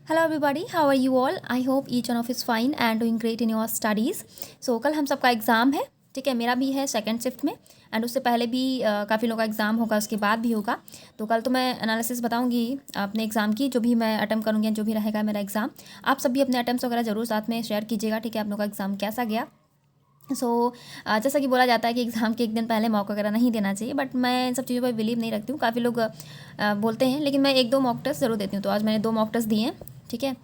Hello everybody, how are you all? I hope each one of is fine and doing great in your studies. So कल हम सबका exam है, ठीक है। मेरा भी है सेकंड शिफ्ट में एंड उससे पहले भी काफ़ी लोगों का एग्ज़ाम होगा, उसके बाद भी होगा। तो कल तो मैं एनालिसिस बताऊंगी अपने एग्ज़ाम की, जो भी मैं अटैम्प्ट करूँगी, जो भी रहेगा मेरा एग्ज़ाम। आप सब भी अपने अटैम्प्ट्स वगैरह ज़रूर साथ में शेयर कीजिएगा, ठीक है। आप लोग का एग्ज़ाम कैसा गया। जैसा कि बोला जाता है कि एग्ज़ाम के एक दिन पहले मॉक वगैरह नहीं देना चाहिए, बट मैं इन सब चीज़ों पर बिलीव नहीं रखती हूँ। काफ़ी लोग बोलते हैं, लेकिन मैं एक दो मॉक टेस्ट ज़रूर देती हूँ। तो आज मैंने 2 मॉक टेस्ट दिए हैं, ठीक है।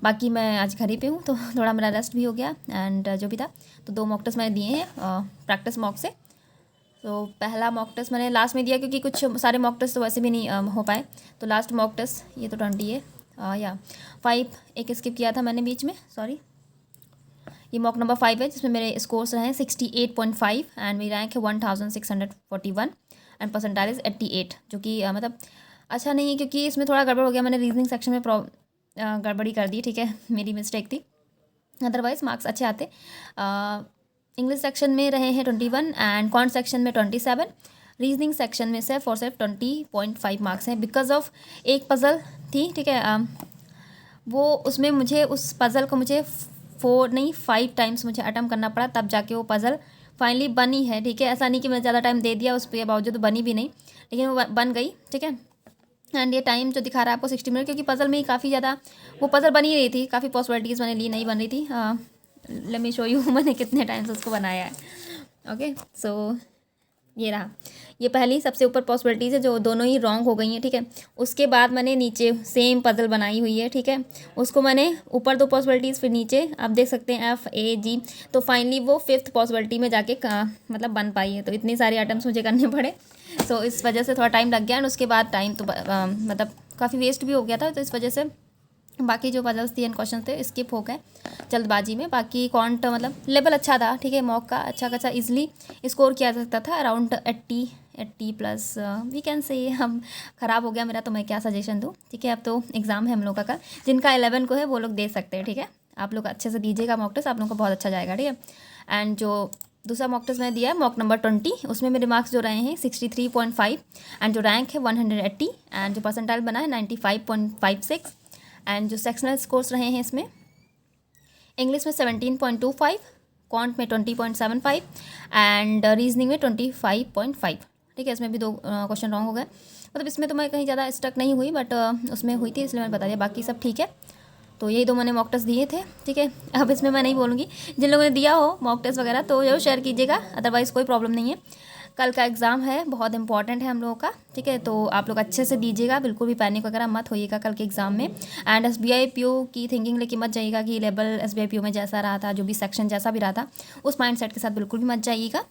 बाकी मैं आज घर ही पे हूँ, तो थोड़ा मेरा रेस्ट भी हो गया एंड जो भी था। तो 2 मॉक टेस्ट मैंने दिए हैं प्रैक्टिस मॉक से। तो पहला मॉक टेस्ट मैंने लास्ट में दिया, क्योंकि कुछ सारे मॉक टेस्ट तो वैसे भी नहीं हो पाए। तो लास्ट मॉक टेस्ट ये तो 20 है, या 5 एक स्किप किया था मैंने बीच में, सॉरी। ये मॉक नंबर 5 है, जिसमें मेरे स्कोर्स रहे हैं 68.5 एंड मेरी रैंक है 1641 एंड परसेंटाइल इज़ 88, जो कि मतलब अच्छा नहीं है, क्योंकि इसमें थोड़ा गड़बड़ हो गया। मैंने रीजनिंग सेक्शन में गड़बड़ी कर दी, ठीक है। मेरी मिस्टेक थी, अदरवाइज़ मार्क्स अच्छे आते। इंग्लिश सेक्शन में रहे हैं 21 एंड कॉन्ट सेक्शन में 27। रीजनिंग सेक्शन में सिर्फ और सिर्फ 20.5 मार्क्स हैं, बिकॉज ऑफ एक पज़ल थी, ठीक है। वो उसमें मुझे उस पज़ल को मुझे 4 नहीं 5 टाइम्स मुझे अटेम्प्ट करना पड़ा, तब जाके वो पज़ल फाइनली बनी है, ठीक है। ऐसा नहीं कि मैंने ज़्यादा टाइम दे दिया उस पर बावजूद तो बनी भी नहीं, लेकिन वो बन गई, ठीक है। एंड ये टाइम जो दिखा रहा है आपको 60 मिनट, क्योंकि पज़ल में ही काफ़ी ज़्यादा वो पज़ल बनी रही थी। काफ़ी पॉसिबिलिटीज़ मैंने ली, नहीं बन रही थी। लेट मी शो यू मैंने कितने टाइम्स उसको बनाया है। ओके, सो ये रहा। ये पहली सबसे ऊपर पॉसिबिलिटीज़ है, जो दोनों ही रॉन्ग हो गई हैं, ठीक है। उसके बाद मैंने नीचे सेम पज़ल बनाई हुई है, ठीक है। उसको मैंने ऊपर 2 पॉसिबिलिटीज़, फिर नीचे आप देख सकते हैं FAG। तो फाइनली वो 5th पॉसिबिलिटी में जाके मतलब बन पाई है। तो इतनी सारी अटैम्प्ट्स मुझे करने पड़े, सो इस वजह से थोड़ा टाइम लग गया। एंड उसके बाद टाइम तो मतलब काफ़ी वेस्ट भी हो गया था, तो इस वजह से बाकी जो पजल्स थी एंड क्वेश्चन थे स्किप हो गए जल्दबाजी में। बाकी कॉन्ट मतलब लेवल अच्छा था, ठीक है। मॉक का अच्छा खासा इजीली स्कोर किया जा सकता था, around 80 plus we can say. हम ख़राब हो गया मेरा, तो मैं क्या सजेशन दूँ, ठीक है। अब तो एग्ज़ाम है हम लोग का कल। जिनका 11 को है वो लोग दे सकते हैं, ठीक है। आप लोग अच्छे से दीजिएगा मॉक टेस्ट, आप लोगों को बहुत अच्छा जाएगा, ठीक है। एंड जो दूसरा मॉक टेस्ट मैंने दिया है मॉक नंबर 20, उसमें मेरे मार्क्स जो रहे हैं 63.5 एंड जो रैंक है 180 एंड जो परसेंटाइल बना है 95.56 एंड जो सेक्शनल स्कोर्स रहे हैं इसमें इंग्लिश में 17.25, कॉन्ट में 20.75 एंड रीजनिंग में 25.5, ठीक है। इसमें भी 2 क्वेश्चन रॉन्ग हो गए। मतलब इसमें तो मैं कहीं ज़्यादा स्टक नहीं हुई, बट उसमें हुई थी, इसलिए मैंने बता दिया। बाकी सब ठीक है। तो यही 2 मैंने मॉक टेस्ट दिए थे, ठीक है। अब इसमें मैं नहीं बोलूँगी। जिन लोगों ने दिया हो मॉक टेस्ट वगैरह तो जरूर शेयर कीजिएगा, अदरवाइज़ कोई प्रॉब्लम नहीं है। कल का एग्ज़ाम है, बहुत इंपॉर्टेंट है हम लोगों का, ठीक है। तो आप लोग अच्छे से दीजिएगा, बिल्कुल भी पैनिक वगैरह मत होइएगा कल के एग्ज़ाम में। एंड SBI PO की थिंकिंग लेके मत जाइएगा कि लेवल SBI PO में जैसा रहा था, जो भी सेक्शन जैसा भी रहा था, उस माइंड सेट के साथ बिल्कुल भी मत जाइएगा।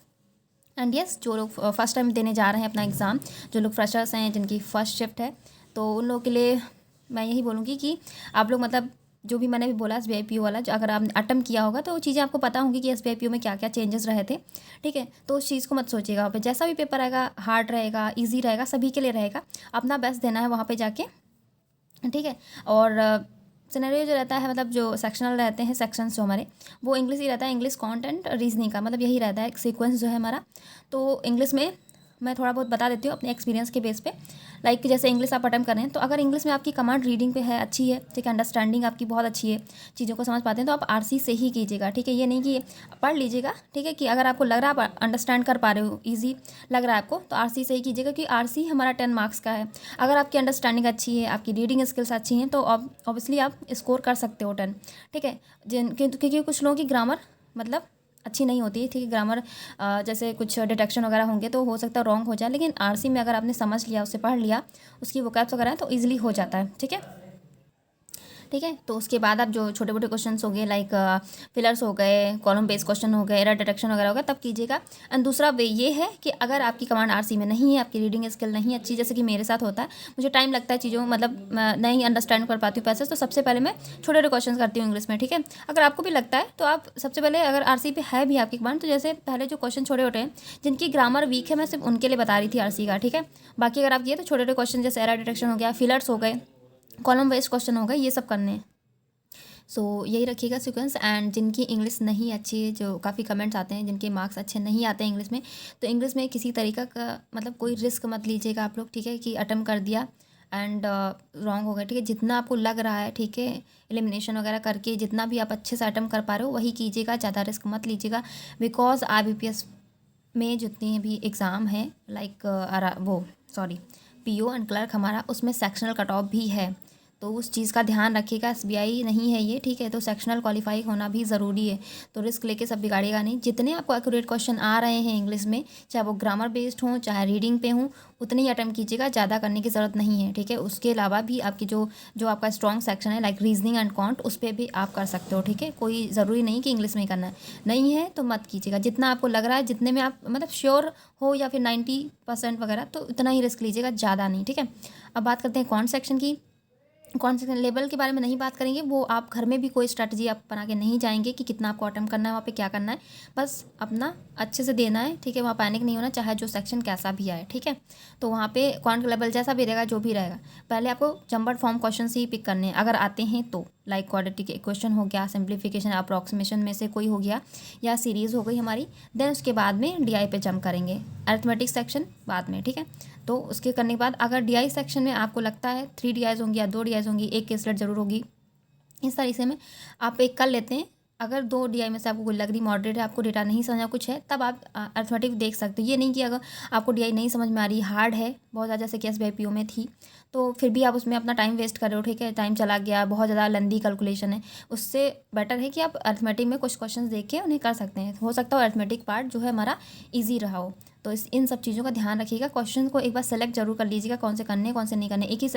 एंड यस, जो लोग फर्स्ट टाइम देने जा रहे हैं अपना एग्ज़ाम, जो लोग फ्रेशर्स हैं, जिनकी फर्स्ट शिफ्ट है, तो उन लोगों के लिए मैं यही बोलूँगी कि आप लोग मतलब जो भी मैंने भी बोला SBI PO वाला, जो अगर आपने अटेम्प्ट किया होगा तो वो चीज़ें आपको पता होंगी कि SBI PO में क्या क्या चेंजेस रहे थे, ठीक है। तो उस चीज़ को मत सोचिएगा वहाँ पे। जैसा भी पेपर आएगा, हार्ड रहेगा, ईजी रहेगा, सभी के लिए रहेगा। अपना बेस्ट देना है वहाँ पे जाके, ठीक है। और सिनेरियो जो रहता है, मतलब जो सेक्शनल रहते हैं, सेक्शंस जो हमारे, वो इंग्लिश ही रहता है। इंग्लिश कंटेंट रीजनिंग का मतलब यही रहता है, एक सीक्वेंस जो है हमारा। तो इंग्लिश में मैं थोड़ा बहुत बता देती हूँ अपने एक्सपीरियंस के बेस पे। लाइक जैसे इंग्लिश आप अटेम्प्ट कर रहे हैं, तो अगर इंग्लिश में आपकी कमांड रीडिंग पे है, अच्छी है, ठीक है, अंडरस्टैंडिंग आपकी बहुत अच्छी है, चीज़ों को समझ पाते हैं, तो आप RC से ही कीजिएगा, ठीक है। ये नहीं कि पढ़ लीजिएगा, ठीक है, कि अगर आपको लग रहा है आप अंडरस्टैंड कर पा रहे हो, ईजी लग रहा है आपको, तो RC से ही कीजिएगा, क्योंकि RC हमारा 10 मार्क्स का है। अगर आपकी अंडरस्टैंडिंग अच्छी है, आपकी रीडिंग स्किल्स अच्छी हैं, तो ऑब्वियसली आप स्कोर कर सकते हो 10, ठीक है। क्योंकि कुछ लोगों की ग्रामर मतलब अच्छी नहीं होती है, ठीक है। ग्रामर जैसे कुछ डिटेक्शन वगैरह होंगे तो हो सकता है रॉन्ग हो जाए, लेकिन RC में अगर आपने समझ लिया, उससे पढ़ लिया, उसकी वोकैब्स वगैरह, तो ईजिली हो जाता है, ठीक है। ठीक है, तो उसके बाद आप जो छोटे मोटे क्वेश्चन हो गए, लाइक फिलर्स हो गए, कॉलम बेस्ड क्वेश्चन हो गए, एरर डिटेक्शन वगैरह हो गया, तब कीजिएगा। एंड दूसरा वे ये है कि अगर आपकी कमांड RC में नहीं है, आपकी रीडिंग स्किल नहीं अच्छी, जैसे कि मेरे साथ होता है, मुझे टाइम लगता है चीज़ों मतलब नहीं अंडरस्टैंड कर पाती हूँ पैसेज, तो सबसे पहले मैं छोटे छोटे क्वेश्चन करती हूँ इंग्लिश में, ठीक है। अगर आपको भी लगता है तो आप सबसे पहले, अगर RC पे है भी आपकी कमांड, तो जैसे पहले जो क्वेश्चन छोटे छोटे हैं, जिनकी ग्रामर वीक है, मैं सिर्फ उनके लिए बता रही थी RC का, ठीक है। बाकी अगर आप ये तो छोटे छोटे क्वेश्चन जैसे एरर डिटेक्शन हो गया, फिलर्स हो गए, कॉलम बेस्ड क्वेश्चन हो गए, ये सब करने हैं। सो यही रखिएगा सीक्वेंस। एंड जिनकी इंग्लिश नहीं अच्छी है, जो काफ़ी कमेंट्स आते हैं जिनके मार्क्स अच्छे नहीं आते हैं इंग्लिश में, तो इंग्लिश में किसी तरीका का मतलब कोई रिस्क मत लीजिएगा आप लोग, ठीक है, कि अटेम्प्ट कर दिया एंड रॉन्ग हो गए, ठीक है। जितना आपको लग रहा है, ठीक है, एलिमिनेशन वगैरह करके जितना भी आप अच्छे से अटेम्प्ट कर पा रहे हो वही कीजिएगा, ज़्यादा रिस्क मत लीजिएगा। बिकॉज IBPS में जितने भी एग्ज़ाम हैं लाइक PO एंड क्लर्क हमारा, उसमें सेक्शनल कट ऑफ भी है, तो उस चीज़ का ध्यान रखिएगा। SBI नहीं है ये, ठीक है, तो सेक्शनल क्वालिफाई होना भी ज़रूरी है। तो रिस्क लेके सब बिगाड़िएगा नहीं। जितने आपको एक्यूरेट क्वेश्चन आ रहे हैं इंग्लिश में, चाहे वो ग्रामर बेस्ड हों चाहे रीडिंग पे हों, उतने ही अटैम्प्ट कीजिएगा, ज़्यादा करने की ज़रूरत नहीं है, ठीक है। उसके अलावा भी आपकी जो आपका स्ट्रॉन्ग सेक्शन है लाइक रीजनिंग एंड कॉन्ट, उस पर भी आप कर सकते हो, ठीक है। कोई ज़रूरी नहीं कि इंग्लिश में ही करना है, नहीं है तो मत कीजिएगा। जितना आपको लग रहा है, जितने में आप मतलब श्योर हो या फिर 90% वगैरह, तो उतना ही रिस्क लीजिएगा, ज़्यादा नहीं, ठीक है। अब बात करते हैं कॉन्ट सेक्शन की। कौन से लेवल के बारे में नहीं बात करेंगे, वो आप घर में भी कोई स्ट्रैटेजी आप बना के नहीं जाएंगे कि कितना आपको अटेम्प्ट करना है, वहाँ पे क्या करना है, बस अपना अच्छे से देना है, ठीक है। वहाँ पैनिक नहीं होना, चाहे जो सेक्शन कैसा भी आए, ठीक है। तो वहाँ पे कौन लेवल जैसा भी रहेगा, जो भी रहेगा, पहले आपको जम्बर्ड फॉर्म क्वेश्चन ही पिक करने हैं अगर आते हैं तो, लाइक क्वाड्रेटिक इक्वेशन हो गया, सिंप्लीफिकेशन अप्रॉक्सीमेशन में से कोई हो गया, या सीरीज़ हो गई हमारी। देन उसके बाद में DI पे जंप करेंगे, अरिथमेटिक सेक्शन बाद में, ठीक है। तो उसके करने के बाद अगर DI सेक्शन में आपको लगता है 3 DIs होंगी या 2 DIs होंगी, एक केस स्लट जरूर होगी, इस तरीके में आप एक कर लेते हैं। अगर 2 DI में से आपको कोई लग रही मॉडरेट है, आपको डेटा नहीं समझा कुछ है, तब आप अरिथमेटिक देख सकते हो। ये नहीं कि अगर आपको DI नहीं समझ में आ रही, हार्ड है बहुत ज़्यादा, जैसे कि SBI PO में थी, तो फिर भी आप उसमें अपना टाइम वेस्ट कर रहे हो, ठीक है, टाइम चला गया, बहुत ज़्यादा लेंदी कैलकुलेशन है, उससे बेटर है कि आप अरिथमेटिक में कुछ क्वेश्चन देख के उन्हें कर सकते हैं। हो सकता है अरिथमेटिक पार्ट जो है हमारा ईजी रहा हो। तो इन सब चीज़ों का ध्यान रखिएगा। क्वेश्चन को एक बार सेलेक्ट जरूर कर लीजिएगा, कौन से करने कौन से नहीं करने। एक ही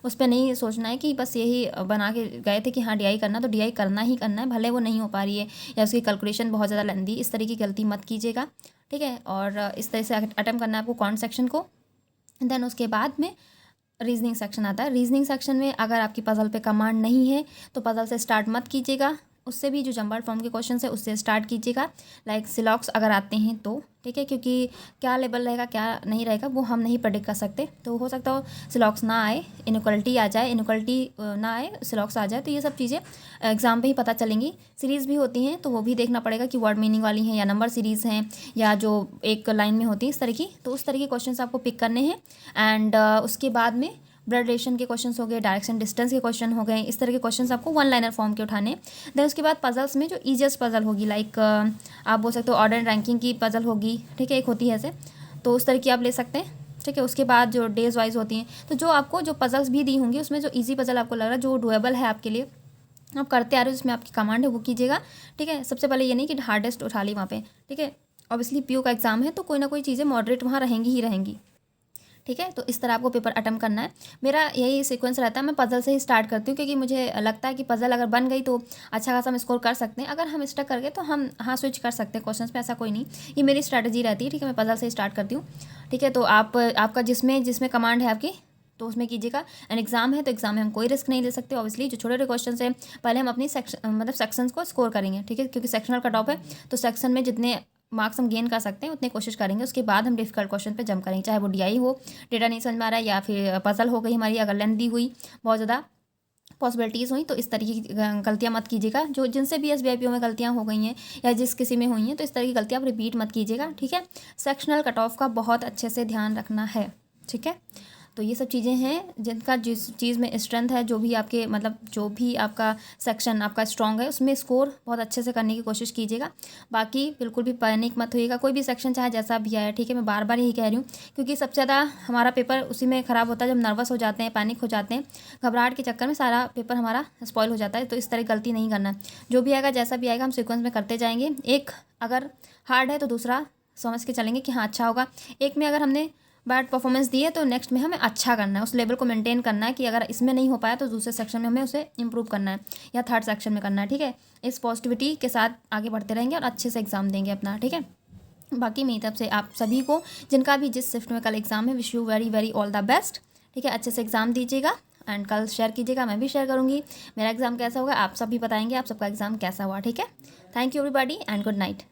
उस पर नहीं सोचना है कि बस यही बना के गए थे कि हाँ DI करना, तो DI करना ही करना है, भले वो नहीं हो पा रही है या उसकी कैलकुलेशन बहुत ज़्यादा लेंदी, इस तरह की गलती मत कीजिएगा, ठीक है। और इस तरह से अटेम्प्ट करना है आपको कॉन्ट सेक्शन को। देन उसके बाद में रीजनिंग सेक्शन आता है। रीजनिंग सेक्शन में अगर आपकी पजल पे कमांड नहीं है तो पजल से स्टार्ट मत कीजिएगा, उससे भी जो जम्बर्ड फॉर्म के क्वेश्चन है उससे स्टार्ट कीजिएगा। लाइक सिलॉक्स अगर आते हैं तो, ठीक है, क्योंकि क्या लेवल रहेगा क्या नहीं रहेगा वो हम नहीं प्रेडिक्ट कर सकते। तो हो सकता हो सिलॉक्स ना आए, इनइक्वालिटी आ जाए, इनइक्वालिटी ना आए, सिलॉक्स आ जाए, तो ये सब चीज़ें एग्जाम पे ही पता चलेंगी। सीरीज़ भी होती हैं तो वो भी देखना पड़ेगा कि वर्ड मीनिंग वाली हैं या नंबर सीरीज़ हैं या जो एक लाइन में होती है इस तरह की, तो उस तरह के क्वेश्चन आपको पिक करने हैं। एंड उसके बाद में ब्लड रिलेशन के क्वेश्चंस हो गए, डायरेक्शन डिस्टेंस के क्वेश्चन हो गए, इस तरह के क्वेश्चंस आपको 1 लाइनर फॉर्म के उठाने। देन उसके बाद पजल्स में जो ईजिएस्ट पजल होगी, लाइक आप बोल सकते हो ऑर्डर एंड रैंकिंग की पजल होगी, ठीक है, एक होती है ऐसे, तो उस तरह की आप ले सकते हैं, ठीक है। उसके बाद जो डेज वाइज होती हैं, तो जो आपको जो पजल्स भी दी होंगी उसमें जो ईजी पजल आपको लग रहा है, जो डुएबल है आपके लिए, आप करते आ रहे हो, जिसमें आपकी कमांड है, वो कीजिएगा, ठीक है। सबसे पहले ये नहीं कि हार्डेस्ट उठा ली वहाँ पे, ठीक है। ऑब्वियसली PO का एग्जाम है तो कोई ना कोई चीज़ें मॉडरेट वहाँ रहेंगी ही रहेंगी, ठीक है। तो इस तरह आपको पेपर अटेम्प्ट करना है। मेरा यही सीक्वेंस रहता है, मैं पजल से ही स्टार्ट करती हूँ क्योंकि मुझे लगता है कि पजल अगर बन गई तो अच्छा खासा हम स्कोर कर सकते हैं। अगर हम स्टक कर गए तो हम हाँ स्विच कर सकते हैं क्वेश्चन पे, ऐसा कोई नहीं, ये मेरी स्ट्रैटेजी रहती है, ठीक है। मैं पजल से ही स्टार्ट करती हूँ, ठीक है। तो आपका जिसमें कमांड है आपकी, तो उसमें कीजिएगा। एंड एग्जाम है तो एग्जाम में हम कोई रिस्क नहीं ले सकते, ऑब्वियसली जो छोटे छोटे क्वेश्चन है पहले हम अपनी सेक्शंस को स्कोर करेंगे, ठीक है, क्योंकि सेक्शनल कट ऑफ है, तो सेक्शन में जितने मार्क्स हम गेन कर सकते हैं उतने कोशिश करेंगे। उसके बाद हम डिफिकल्ट क्वेश्चन पे जंप करेंगे, चाहे वो DI हो, डेटा नहीं समझ में आ रहा है, या फिर पजल हो गई हमारी, अगर लेंथी हुई, बहुत ज़्यादा पॉसिबिलिटीज़ हुई, तो इस तरीके की गलतियाँ मत कीजिएगा। जो जिनसे भी SBI PO में गलतियाँ हो गई हैं या जिस किसी में हुई हैं, तो इस तरह की गलतियाँ आप रिपीट मत कीजिएगा, ठीक है। सेक्शनल कट ऑफ का बहुत अच्छे से ध्यान रखना है, ठीक है। तो ये सब चीज़ें हैं जिनका जिस चीज़ में स्ट्रेंथ है, जो भी आपके मतलब जो भी आपका सेक्शन आपका स्ट्रॉन्ग है उसमें स्कोर बहुत अच्छे से करने की कोशिश कीजिएगा। बाकी बिल्कुल भी पैनिक मत होइएगा, कोई भी सेक्शन चाहे जैसा भी आया, ठीक है। मैं बार बार यही कह रही हूँ क्योंकि सबसे ज़्यादा हमारा पेपर उसी में ख़राब होता है जब नर्वस हो जाते हैं, पैनिक हो जाते हैं, घबराहट के चक्कर में सारा पेपर हमारा स्पॉइल हो जाता है। तो इस तरह गलती नहीं करना, जो भी आएगा जैसा भी आएगा हम सीक्वेंस में करते जाएंगे। एक अगर हार्ड है तो दूसरा समझ के चलेंगे कि हाँ अच्छा होगा। एक में अगर हमने बैड परफॉर्मेंस दी है तो नेक्स्ट में हमें अच्छा करना है, उस लेवल को मेंटेन करना है कि अगर इसमें नहीं हो पाया तो दूसरे सेक्शन में हमें उसे इंप्रूव करना है या थर्ड सेक्शन में करना है, ठीक है। इस पॉजिटिविटी के साथ आगे बढ़ते रहेंगे और अच्छे से एग्जाम देंगे अपना, ठीक है। बाकी मेरी तरफ से आप सभी को जिनका भी जिस शिफ्ट में कल एग्जाम है, wish you very very all the best, ठीक है। अच्छे से एग्जाम दीजिएगा एंड कल शेयर कीजिएगा, मैं भी शेयर करूँगी मेरा एग्जाम कैसा होगा, आप सब भी बताएंगे आप सबका एग्जाम कैसा हुआ, ठीक है। Thank you everybody and good night.